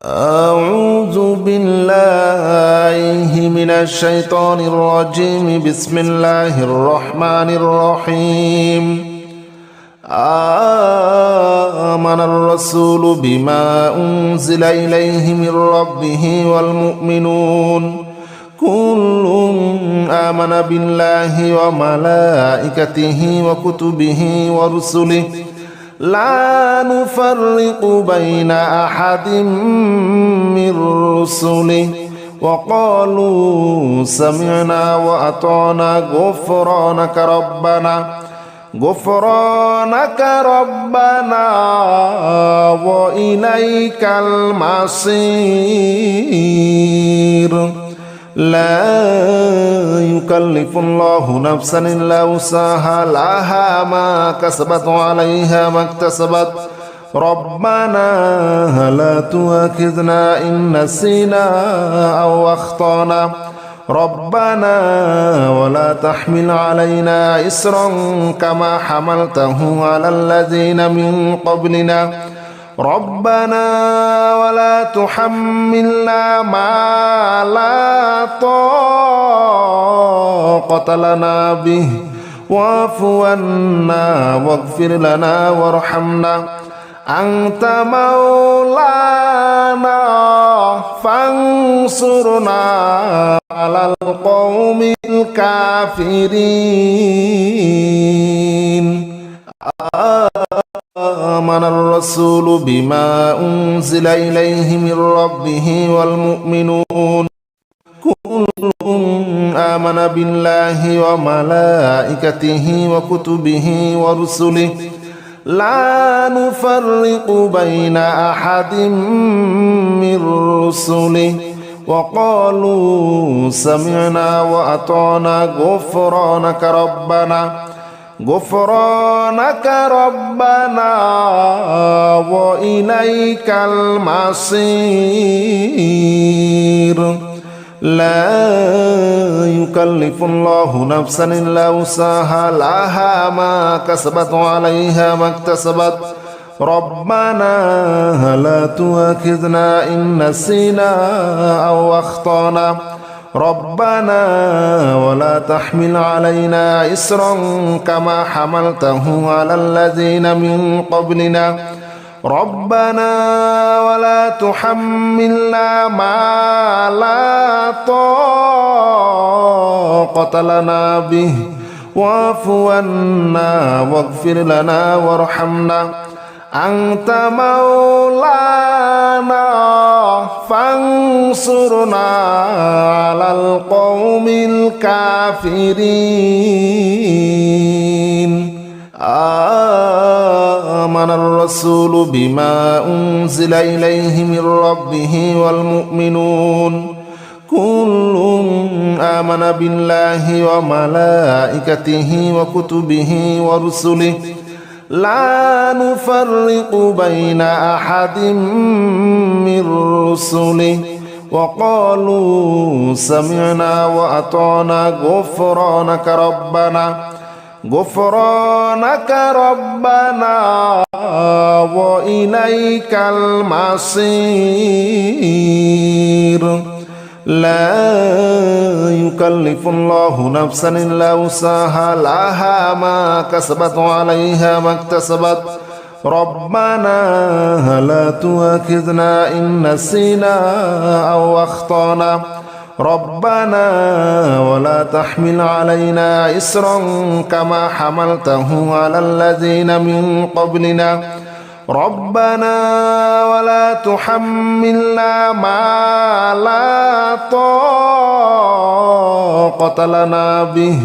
أعوذ بالله من الشيطان الرجيم. بسم الله الرحمن الرحيم. آمن الرسول بما أنزل إليه من ربه والمؤمنون كل آمن بالله وملائكته وكتبه ورسله لا نفرق بين أحد من رسله وقالوا سمعنا وأطعنا غفرانك ربنا وإليك المصير. لا يكلف الله نفسا إلا وسعها لها ما كسبت وعليها ما اكتسبت ربنا لا تؤاخذنا إن نسينا أو أخطأنا ربنا ولا تحمل علينا إصرا كما حملته على الذين من قبلنا ربنا ولا تحملنا ما لا طاقة لنا به واعف عنا واغفر لنا وارحمنا أنت مولانا فانصرنا على القوم الكافرين. آمن الرسول بما أنزل إليه من ربه والمؤمنون كل آمن بالله وملائكته وكتبه ورسله لا نفرق بين أحد من رسله وقالوا سمعنا وأطعنا غفرانك ربنا وإليك المصير. لا يكلف الله نفسا إلا وسعها لها ما كسبت وعليها ما اكتسبت ربنا لا تؤاخذنا إن نسينا أو أخطأنا ربنا ولا تحمل علينا إصرا كما حملته على الذين من قبلنا ربنا ولا تحملنا ما لا طاقة لنا به واعف عنا واغفر لنا وارحمنا أنت مولانا فانصرنا على القوم الكافرين. آمن الرسول بما أنزل إليه من ربه والمؤمنون كل آمن بالله وملائكته وكتبه ورسله لا نفرق بين أحد من رسله وقالوا سمعنا وأطعنا غفرانك ربنا وإليك المصير. لا يكلف الله نفسا إلا وسعها لها ما كسبت وعليها ما اكتسبت ربنا لا تؤاخذنا إن نسينا أو أخطأنا ربنا ولا تحمل علينا إصرا كما حملته على الذين من قبلنا ربنا ولا تحملنا ما لا طاقة لنا به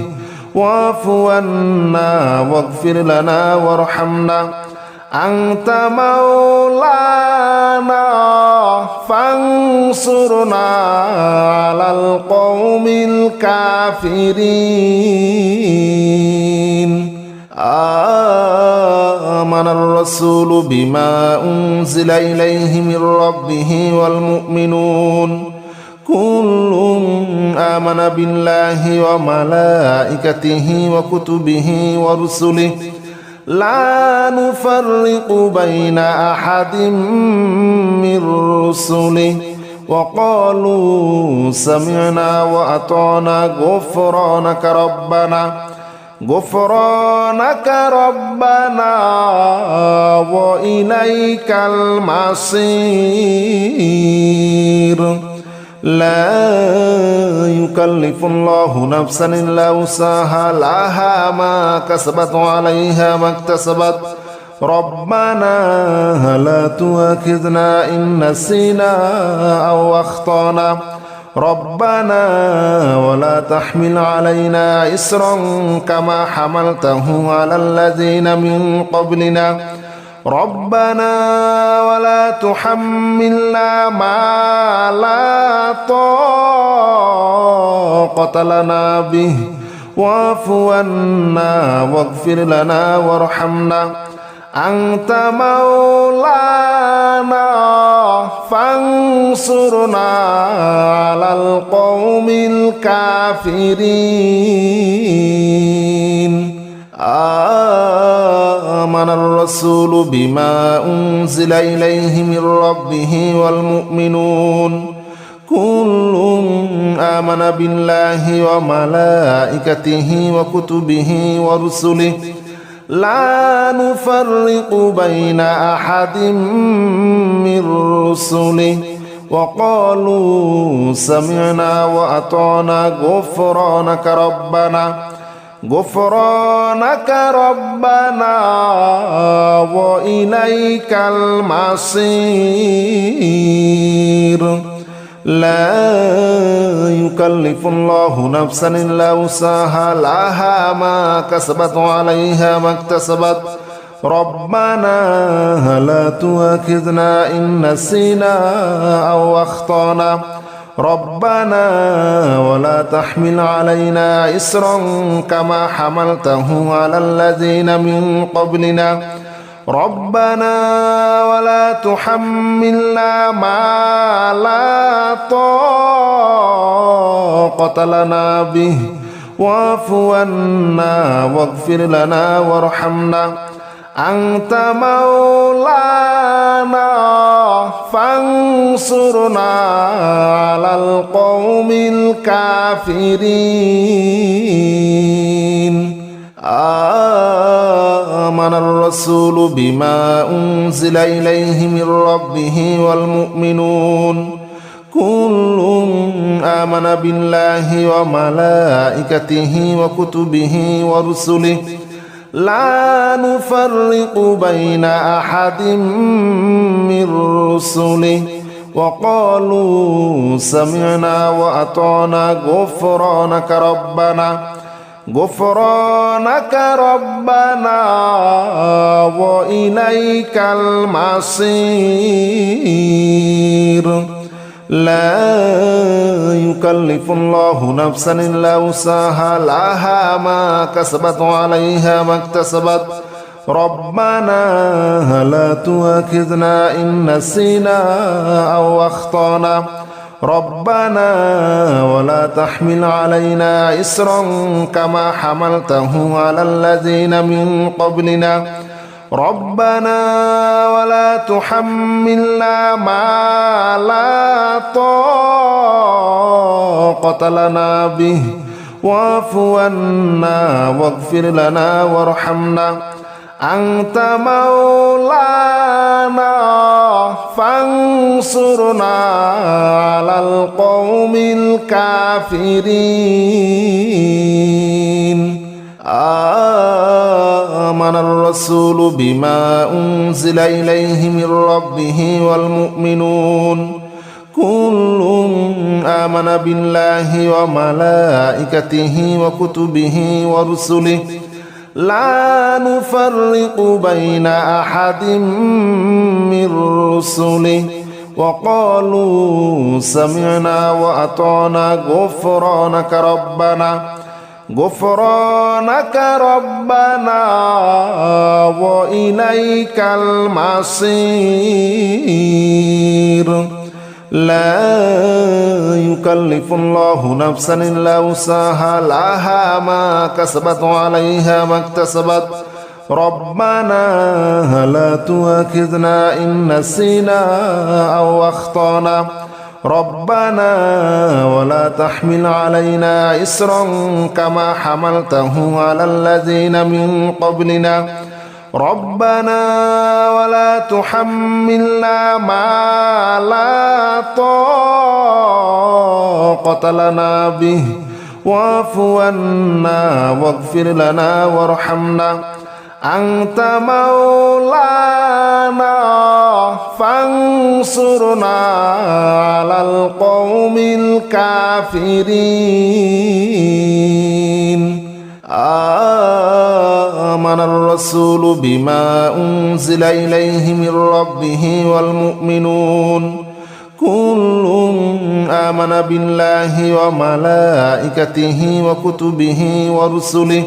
واعف عنا واغفر لنا وارحمنا أنت مولانا فانصرنا على القوم الكافرين. آمن الرسول بما أنزل إليه من ربه والمؤمنون كل آمن بالله وملائكته وكتبه ورسله لا نفرق بين أحد من رسله وقالوا سمعنا وأطعنا غفرانك ربنا وإليك المصير لا يكلف الله نفسا إلا وسعها لها ما كسبت وعليها ما اكتسبت ربنا لا تؤاخذنا إن نسينا أو أخطأنا ربنا ولا تحمل علينا إصرا كما حملته على الذين من قبلنا ربنا ولا تحملنا ما لا طاقة لنا به واعف عنا واغفر لنا وارحمنا أنت مولانا فانصرنا على القوم الكافرين آمن الرسول بما أنزل إليه من ربه والمؤمنون كل آمن بالله وملائكته وكتبه ورسله لا نفرق بين أحد من رسله وقالوا سمعنا وأطعنا غفرانك ربنا وإليك المصير لا يكلف الله نفسا إلا وسعها لها ما كسبت وعليها ما اكتسبت ربنا لا تؤاخذنا إن نسينا أو أخطأنا ربنا ولا تحمل علينا إصرا كما حملته على الذين من قبلنا ربنا ولا تحملنا ما لا طاقة لنا به واعف عنا واغفر لنا وارحمنا أنت مولانا فانصرنا على القوم الكافرين آمن الرسول بما أنزل إليه من ربه والمؤمنون كل آمن بالله وملائكته وكتبه ورسله لا نفرق بين أحد من رسله وقالوا سمعنا وأطعنا غفرانك ربنا وإليك المصير لا يكلف الله نفسا إلا وسعها لها ما كسبت وعليها ما اكتسبت ربنا لا تؤاخذنا إن نسينا أو أخطأنا ربنا ولا تحمل علينا إصرا كما حملته على الذين من قبلنا ربنا ولا تحملنا ما لا طاقة لنا به واعف عنا واغفر لنا وارحمنا أنت مولانا فانصرنا على القوم الكافرين آمن الرسول بما أنزل إليه من ربه والمؤمنون كل آمن بالله وملائكته وكتبه ورسله لا نفرق بين أحد من رسله وقالوا سمعنا وأطعنا غفرانك ربنا وإليك المصير لا يكلف الله نفسا إلا وسعها لها ما كسبت وعليها ما اكتسبت ربنا لا تؤاخذنا إن نسينا أو أخطأنا ربنا ولا تحمل علينا إصرا كما حملته على الذين من قبلنا ربنا ولا تحملنا ما لا طاقة لنا به واعف عنا واغفر لنا وارحمنا أنت مولانا فانصرنا على القوم الكافرين آمن الرسول بما أنزل إليه من ربه والمؤمنون كل آمن بالله وملائكته وكتبه ورسله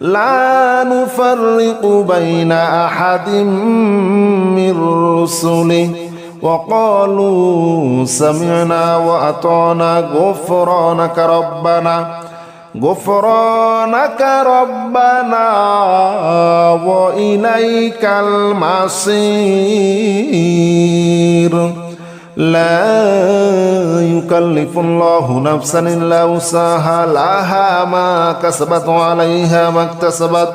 لا نفرق بين أحد من رسله وقالوا سمعنا وأطعنا غفرانك ربنا وإليك المصير لا يكلف الله نفسا إلا وسعها لها ما كسبت وعليها ما اكتسبت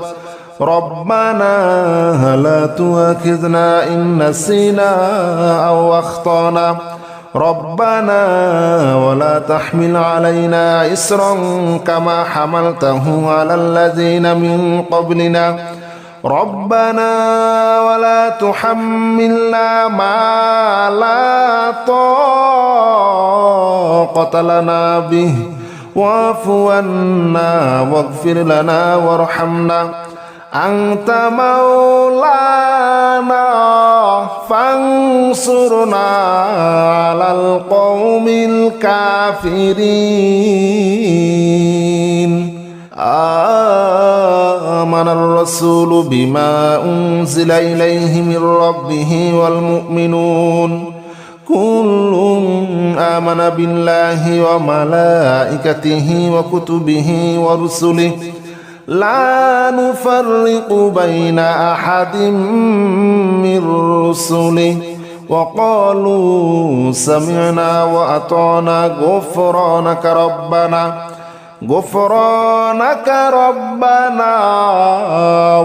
ربنا لا تؤاخذنا إن نسينا أو أخطأنا ربنا ولا تحمل علينا إصرا كما حملته على الذين من قبلنا ربنا ولا تحملنا ما لا طاقة لنا به واعف عنا واغفر لنا وارحمنا أنت مولانا فانصرنا على القوم الكافرين آمن الرسول بما أنزل إليه من ربه والمؤمنون كل آمن بالله وملائكته وكتبه ورسله لا نفرق بين أحد من رسله وقالوا سمعنا وأطعنا غفرانك ربنا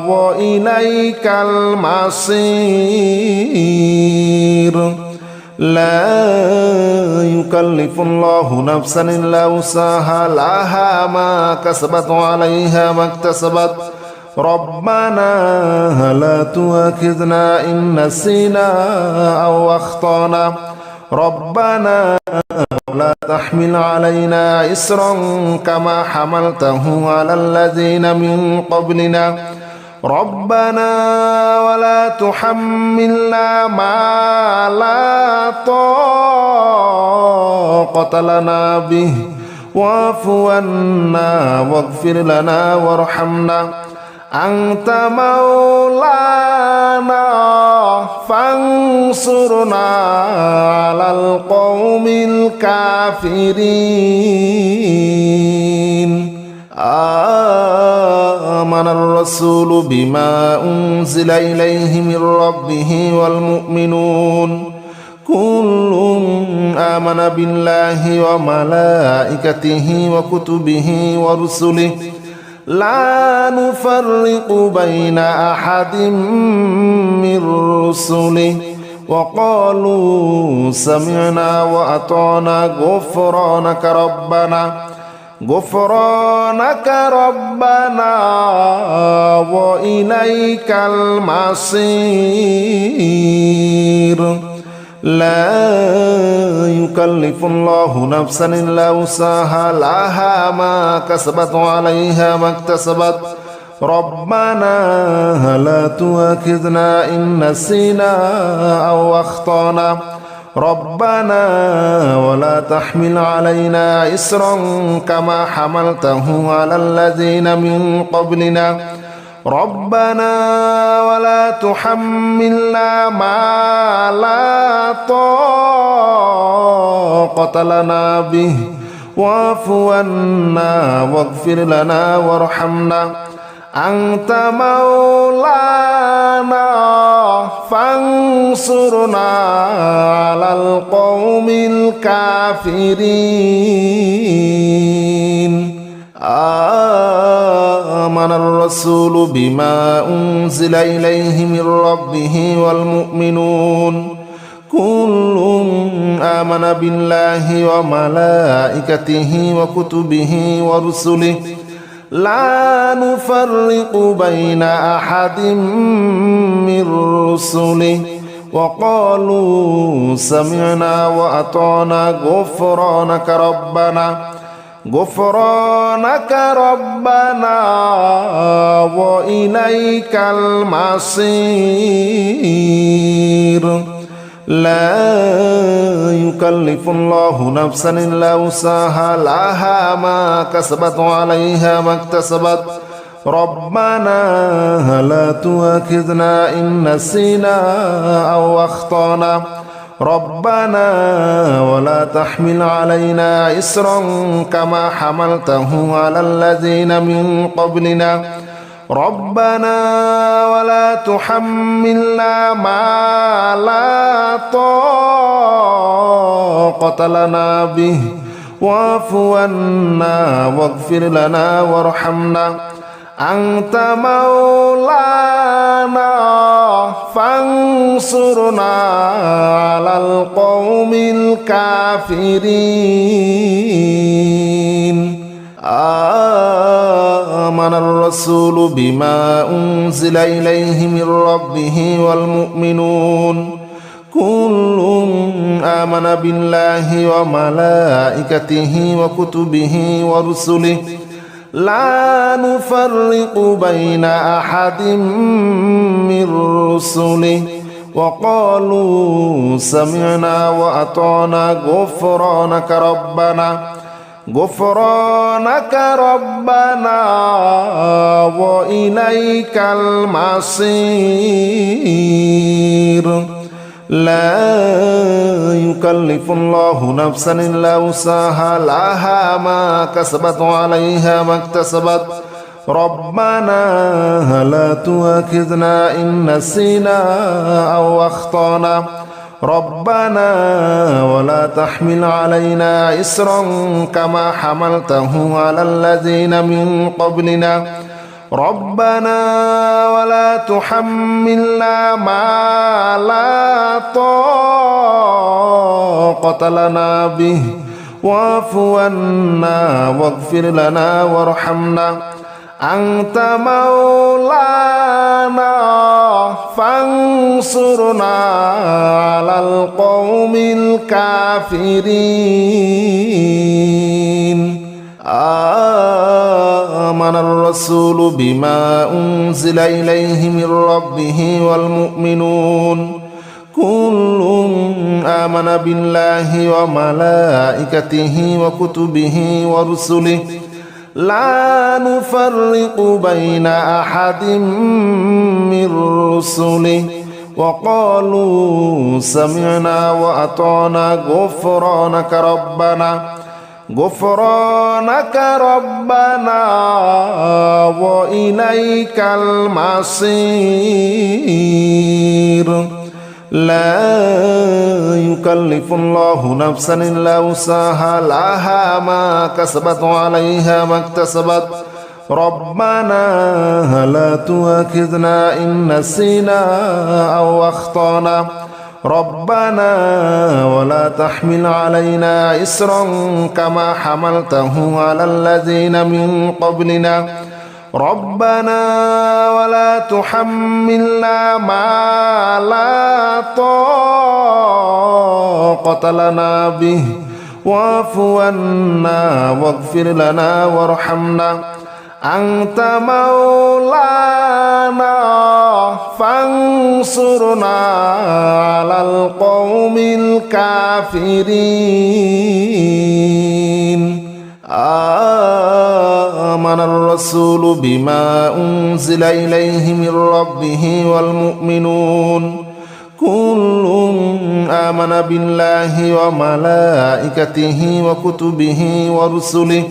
وإليك المصير لا يكلف الله نفسا إلا وسعها لها ما كسبت وعليها ما اكتسبت ربنا لا تؤاخذنا إن نسينا أو أخطأنا ربنا ولا تحمل علينا إصرا كما حملته على الذين من قبلنا ربنا ولا تحملنا ما لا طاقة لنا به واعف عنا واغفر لنا وارحمنا أنت مولانا فانصرنا على القوم الكافرين آمن الرسول بما أنزل إليه من ربه والمؤمنون كل آمن بالله وملائكته وكتبه ورسله لا نفرق بين أحد من رسله وقالوا سمعنا وأطعنا غفرانك ربنا وإليك المصير لا يكلف الله نفسا إلا وسعها لها ما كسبت وعليها ما اكتسبت ربنا لا تؤاخذنا إن نسينا أو أخطأنا ربنا ولا تحمل علينا إصرا كما حملته على الذين من قبلنا ربنا ولا تحملنا ما لا طاقة لنا به واعف عنا واغفر لنا وارحمنا أنت مولانا فانصرنا على القوم الكافرين آمن الرسول بما أنزل إليه من ربه والمؤمنون كل آمن بالله وملائكته وكتبه ورسله لا نفرق بين أحد من رسله وقالوا سمعنا وأطعنا غفرانك ربنا وإليك المصير لا يكلف الله نفسا إلا وسعها لها ما كسبت وعليها ما اكتسبت ربنا لا تؤاخذنا إن نسينا أو أخطأنا ربنا ولا تحمل علينا إصرا كما حملته على الذين من قبلنا ربنا ولا تحملنا ما لا طاقة لنا به واعف عنا واغفر لنا وارحمنا أنت مولانا فانصرنا على القوم الكافرين آمن الرسول بما أنزل إليه من ربه والمؤمنون كل آمن بالله وملائكته وكتبه ورسله لا نفرق بين أحد من رسله وقالوا سمعنا وأطعنا غفرانك ربنا وإليك المصير لا يكلف الله نفسا إلا وسعها لها ما كسبت وعليها ما اكتسبت ربنا لا تؤاخذنا إن نسينا أو أخطأنا ربنا ولا تحمل علينا إصرا كما حملته على الذين من قبلنا ربنا ولا تحملنا ما لا طاقة لنا به واعف عنا واغفر لنا وارحمنا أنت مولانا فانصرنا على القوم الكافرين آمن الرسول بما أنزل إليه من ربه والمؤمنون كل آمن بالله وملائكته وكتبه ورسله لا نفرق بين أحد من رسله وقالوا سمعنا وأطعنا غفرانك ربنا وإليك المصير لا يكلف الله نفسا إلا وسعها لها ما كسبت وعليها ما اكتسبت ربنا لا تؤاخذنا إن نسينا أو أخطأنا ربنا ولا تحمل علينا إصرا كما حملته على الذين من قبلنا ربنا ولا تحملنا ما لا طاقة لنا به واعف عنا واغفر لنا وارحمنا أنت مولانا فانصرنا على القوم الكافرين آمن الرسول بما أنزل إليه من ربه والمؤمنون كل آمن بالله وملائكته وكتبه ورسله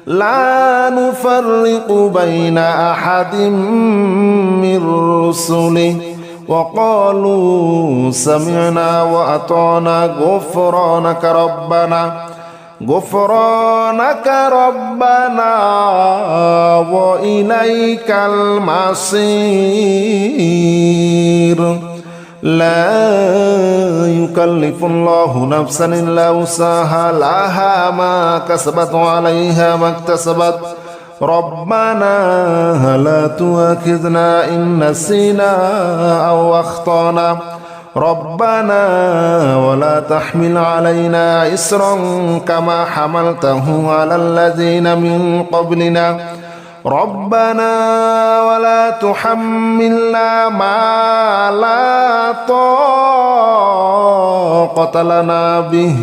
لا نفرق بين أحد من رسله وقالوا سمعنا وأطعنا غفرانك ربنا وإليك المصير لا يكلف الله نفسا إلا وسعها لها ما كسبت وعليها ما اكتسبت ربنا لا تؤاخذنا إن نسينا أو أخطأنا ربنا ولا تحمل علينا إصرا كما حملته على الذين من قبلنا ربنا ولا تحملنا ما لا طاقة لنا به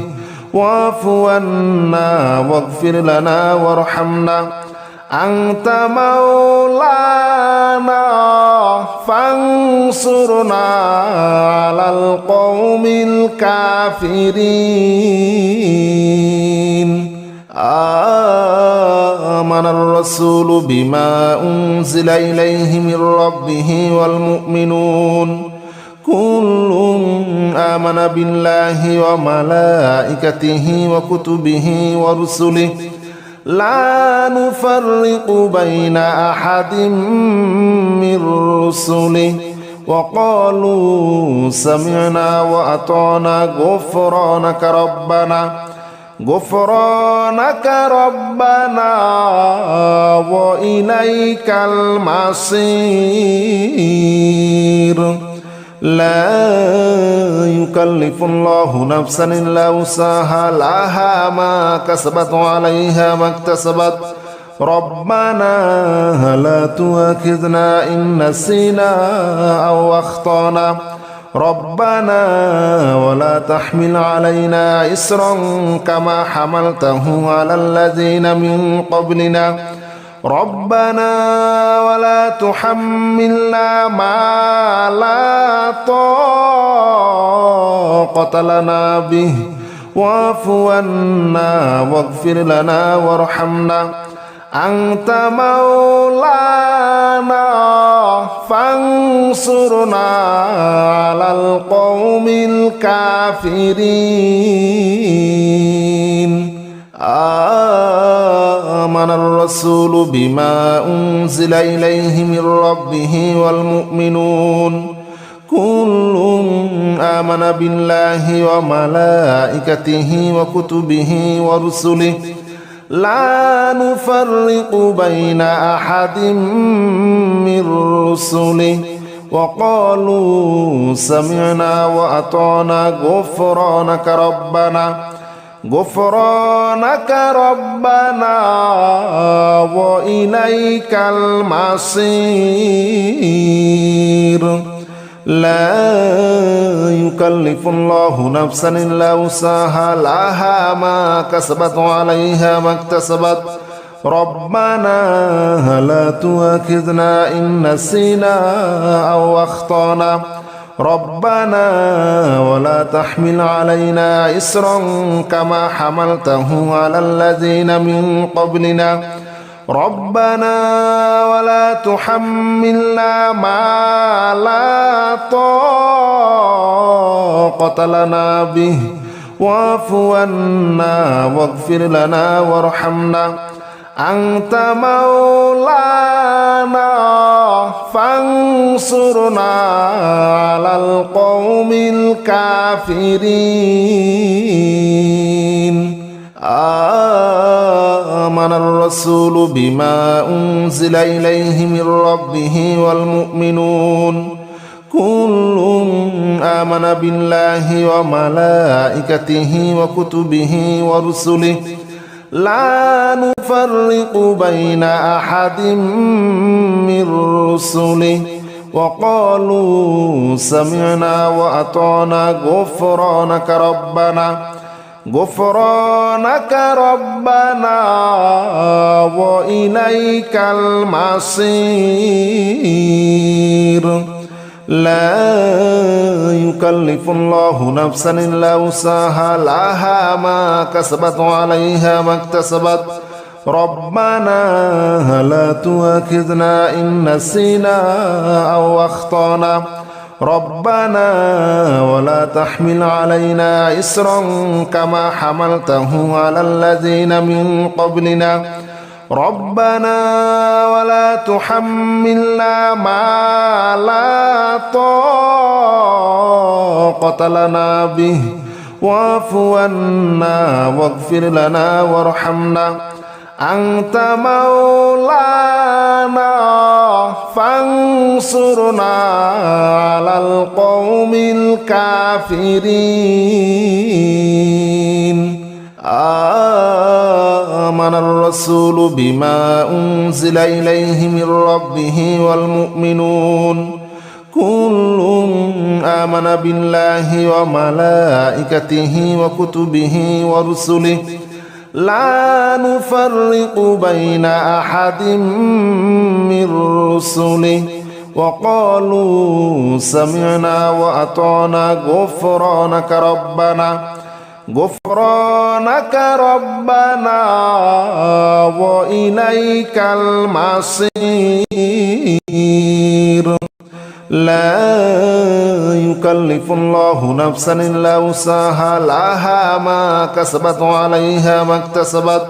واعف عنا واغفر لنا وارحمنا أنت مولانا فانصرنا على القوم الكافرين آمن الرسول بما أنزل إليه من ربه والمؤمنون كل آمن بالله وملائكته وكتبه ورسله لا نفرق بين أحد من رسله وقالوا سمعنا وأطعنا غفرانك ربنا وإليك المصير لا يكلف الله نفسا إلا وسعها لها ما كسبت وعليها ما اكتسبت ربنا لا تؤاخذنا إن نسينا أو أخطأنا ربنا ولا تحمل علينا إصرا كما حملته على الذين من قبلنا ربنا ولا تحملنا ما لا طاقة لنا به واعف عنا واغفر لنا وارحمنا أنت مولانا فانصرنا على القوم الكافرين آمن الرسول بما أنزل إليه من ربه والمؤمنون كل آمن بالله وملائكته وكتبه ورسله لا نفرق بين أحد من رسله وقالوا سمعنا وأطعنا غفرانك ربنا وإليك المصير لا يكلف الله نفسا إلا وسعها لها ما كسبت وعليها ما اكتسبت ربنا لا تؤاخذنا إن نسينا أو أخطأنا ربنا ولا تحمل علينا إصرا كما حملته على الذين من قبلنا ربنا ولا تحملنا ما لا طاقة لنا به واعف عنا واغفر لنا وارحمنا أنت مولانا فانصرنا على القوم الكافرين آمن الرسول بما أنزل إليه من ربه والمؤمنون كل آمن بالله وملائكته وكتبه ورسله لا نفرق بين أحد من رسله وقالوا سمعنا وأطعنا غفرانك ربنا وإليك المصير لا يكلف الله نفسا إلا وسعها لها ما كسبت وعليها ما اكتسبت ربنا لا تؤاخذنا إن نسينا أو أخطأنا ربنا ولا تحمل علينا إصرا كما حملته على الذين من قبلنا ربنا ولا تحملنا ما لا طاقة لنا به واعف عنا واغفر لنا وارحمنا أنت مولانا فانصرنا على القوم الكافرين آمن الرسول بما أنزل إليه من ربه والمؤمنون كل آمن بالله وملائكته وكتبه ورسله لا نفرق بين أحد من رسله وقالوا سمعنا وأطعنا غفرانك ربنا وإليك المصير لا يكلف الله نفسا إلا وسعها لها ما كسبت وعليها ما اكتسبت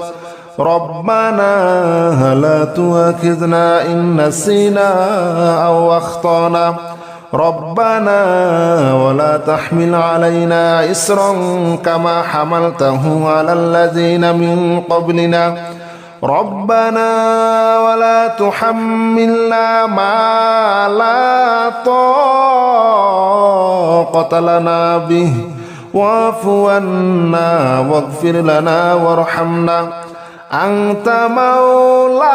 ربنا لا تؤاخذنا إن نسينا أو أخطأنا ربنا ولا تحمل علينا إصرا كما حملته على الذين من قبلنا ربنا ولا تحملنا ما لا طاقة لنا به واعف عنا واغفر لنا وارحمنا أنت مولانا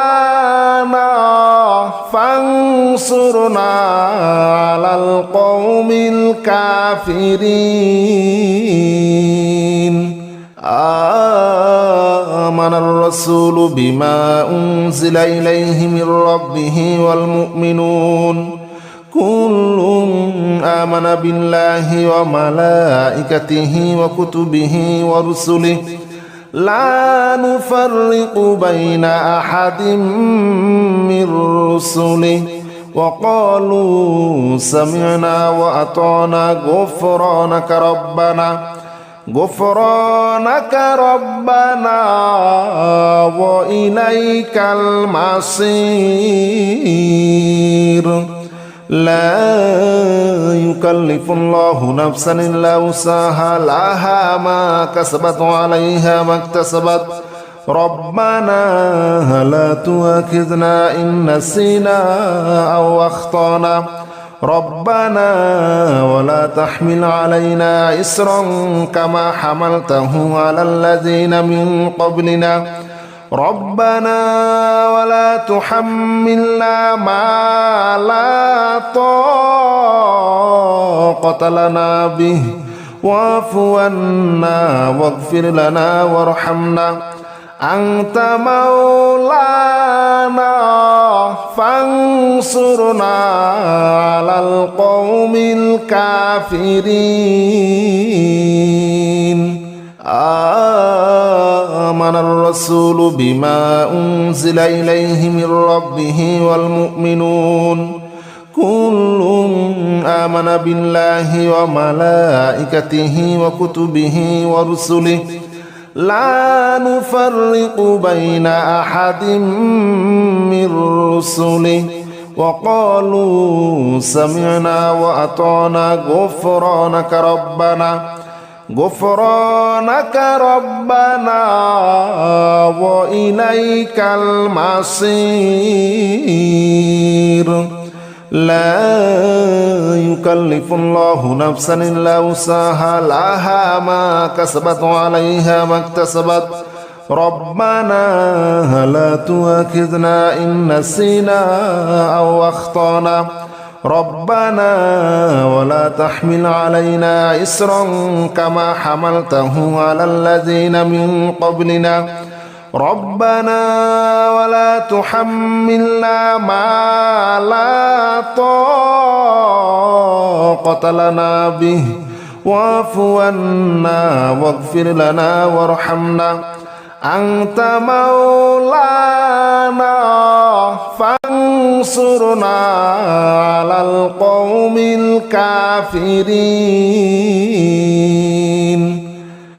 فانصرنا على القوم الكافرين آمن الرسول بما أنزل إليه من ربه والمؤمنون كل آمن بالله وملائكته وكتبه ورسله لا نفرق بين أحد من رسله وقالوا سمعنا وأطعنا غفرانك ربنا وإليك المصير لا يكلف الله نفسا إلا وسعها لها ما كسبت وعليها ما اكتسبت ربنا لا تؤاخذنا إن نسينا أو أخطأنا ربنا ولا تحمل علينا إصرا كما حملته على الذين من قبلنا ربنا ولا تحملنا ما لا طاقة لنا به واعف عنا واغفر لنا وارحمنا أنت مولانا فانصرنا على القوم الكافرين آمن الرسول بما أنزل إليه من ربه والمؤمنون كل آمن بالله وملائكته وكتبه ورسله لا نفرق بين أحد من رسله وقالوا سمعنا وأطعنا غفرانك ربنا وإليك المصير لا يكلف الله نفسا إلا وسعها لها ما كسبت وعليها ما اكتسبت ربنا لا تؤاخذنا إن نسينا أو أخطأنا ربنا ولا تحمل علينا إصرا كما حملته على الذين من قبلنا ربنا ولا تحملنا ما لا طاقة لنا به واعف عنا واغفر لنا وارحمنا Anta maulana fansurna alal qaumil kafirin.